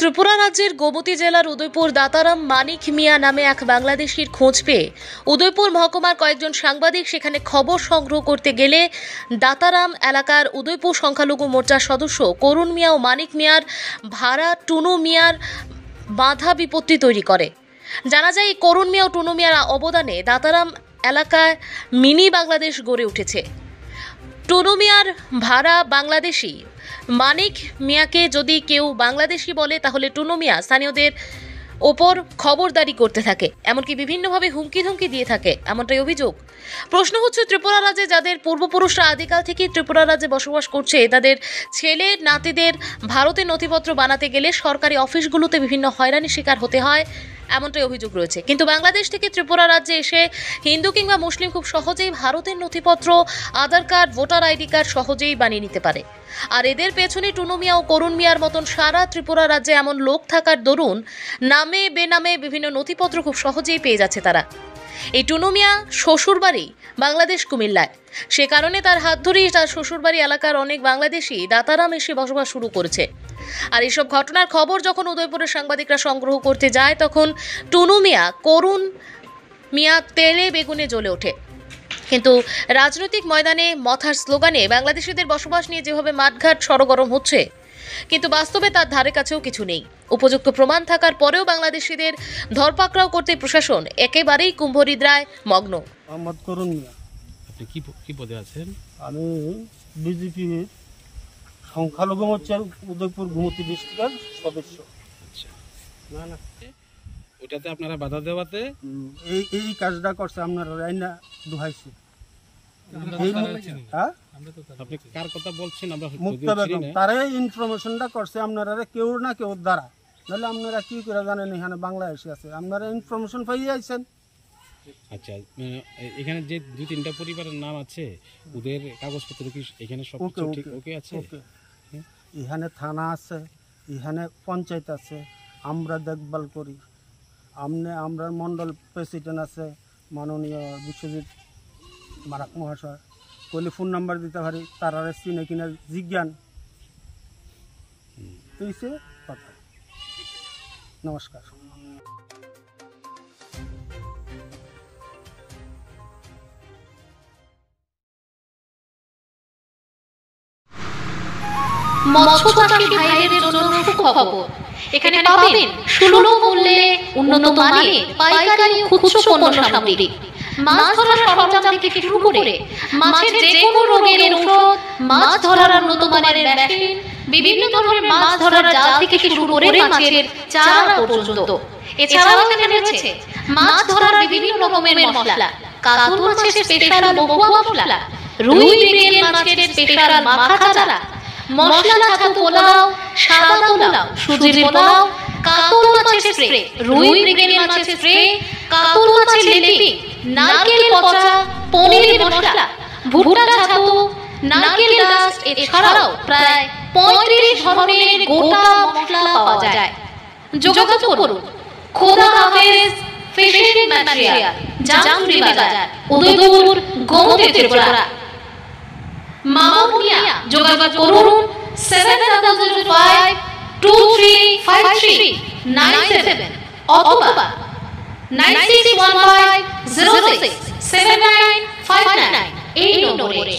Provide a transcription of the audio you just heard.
ত্রিপুরা রাজ্যের গোমতী জেলার উদয়পুর দাতারাম মানিক মিয়া নামে এক বাংলাদেশির খোঁজ পেয়ে উদয়পুর মহকুমার কয়েকজন সাংবাদিক সেখানে খবর সংগ্রহ করতে গেলে দাতারাম এলাকার উদয়পুর সংখ্যালঘু মোর্চার সদস্য করুণ মিয়া ও মানিক মিয়ার ভাড়া টুনু মিয়ার বাধা বিপত্তি তৈরি করে। জানা যায় এই করুণ মিয়া ও টুনু মিয়ার অবদানে দাতারাম এলাকায় মিনি বাংলাদেশ গড়ে উঠেছে। টুনু মিয়ার ভাড়া বাংলাদেশি, মানিক মিয়াকে যদি কেউ বাংলাদেশি বলে তাহলে টুনু মিয়া স্থানীয়দের ওপর খবরদারি করতে থাকে, এমনকি বিভিন্নভাবে হুমকি ধমকি দিয়ে থাকে, এমনটাই অভিযোগ। প্রশ্ন হচ্ছে, ত্রিপুরা রাজ্যে যাদের পূর্বপুরুষরা আদিকাল থেকেই ত্রিপুরা রাজ্যে বসবাস করছে তাদের ছেলে নাতিদের ভারতের নথিপত্র বানাতে গেলে সরকারি অফিসগুলোতে বিভিন্ন হয়রানির শিকার হতে হয়, এমনটাই অভিযোগ রয়েছে। কিন্তু বাংলাদেশ থেকে ত্রিপুরা রাজ্যে এসে হিন্দু কিংবা মুসলিম খুব সহজেই ভারতের নথিপত্র, আধার কার্ড, ভোটার আইডি কার্ড সহজেই বানিয়ে নিতে পারে। আর এদের পেছনে টুনু মিয়া ও করুণ মিয়ার মতন সারা ত্রিপুরা রাজ্যে এমন লোক থাকার দরুন নামে বেনামে বিভিন্ন নথিপত্র খুব সহজেই পেয়ে যাচ্ছে তারা। এই টুনু মিয়া শ্বশুরবাড়ি বাংলাদেশ কুমিল্লায়, সে কারণে তার হাত ধরেই তার শ্বশুরবাড়ি এলাকার অনেক বাংলাদেশি দাতারাম এসে বসবাস শুরু করেছে। আর এইসব ঘটনার খবর যখন উদয়পুরের সাংবাদিকরা সংগ্রহ করতে যায় তখন টুনু মিয়া, করুণ মিয়া তেলে বেগুনে জ্বলে ওঠে। কিন্তু রাজনৈতিক ময়দানে মথার স্লোগানে বাংলাদেশিদের বসবাস নিয়ে যেভাবে মাঠঘাট সরগরম হচ্ছে, কিন্তু বাস্তবে তার ধারে কাছেও কিছু নেই। উপযুক্ত প্রমাণ থাকার পরেও বাংলাদেশিদের ধরপাকড়াও করতে প্রশাসন একেবারেই কুম্ভরিদ্রায় মগ্ন। মোহাম্মদ করুণ মিয়া। আপনি কি পদে আছেন? আমি বিজেপির সংখ্যালঘু মোর্চার উদয়পুর গোমতী ডিস্ট্রিক্টের সদস্য। আচ্ছা, না ওইটাতে আপনারা বাধা দেওয়াতে এই কাজটা করছে আপনারা রাইনা দুহাইছে। আপনি কার কথা বলছেন? আমরা মুক্তা বেগম তারাই ইনফরমেশনটা করছে আপনারা কেউ না কেউ দ্বারা, নাহলে আপনারা কি করে জানেন এখানে বাংলাদেশি আছে? আপনারা ইনফরমেশন পাইয়ে আইছেন। আচ্ছা, এখানে যে 2-3টা পরিবারের নাম আছে, ওদের কাগজপত্র কি এখানে সব ঠিক ওকে আছে? এখানে থানা আছে, এখানে পঞ্চায়েত আছে, আমরা দেখভাল করি। আমরা মন্ডল প্রেসিডেন্ট আছে মাননীয় বিশ্বজিৎ মারাক মহাশয়, কইলে ফোন নাম্বার দিতে পারি, তারা চিনে কিনা জিজ্ঞান তুইছে কথা। নমস্কার। মৎস্যচাষী ভাইদের জন্য সুখবর, এখানে পাবেন সুলভ মূল্যে উন্নত মানের পাইকারি খুচরো পণ্য সামগ্রী, মাছ ধরার সরঞ্জাম থেকে শুরু করে মাছের যে কোনো রোগের ঔষধ, মাছ ধরার উন্নত মানের মেশিন, বিভিন্ন ধরনের মাছ ধরার জাল থেকে শুরু করে মাছের চারা পর্যন্ত। এছাড়াও এখানে রয়েছে মাছ ধরার বিভিন্ন রকমের মশলা, কাতল মাছের স্পেশাল মহুয়া মশলা, রুই মৃগেল মাছের স্পেশাল মাখা চারা, মশলা ছাতু পোলাও, সাদা পোলাও, সুজির পোলাও, কাতল মাছের স্প্রে, রুই মৃগেল মাছের স্প্রে, কাতল মাছের লেপি, নারকেল পচা, পনিরের মশলা, ভুট্টা ছাতু, নারকেল ডাস্ট, এছাড়াও প্রায় 35 ধরনের গোটা মশলা পাওয়া যায়। যোগাযোগ করুন খোদা হাফেজ ফিশিং ম্যাটেরিয়াল, জামুরি বাজার, উদয়পুর, গোমতী, ত্রিপুরা। মামুনিয়া যোগাযোগ করুন 7005235397 অথবা 9615067959 এই নম্বরে।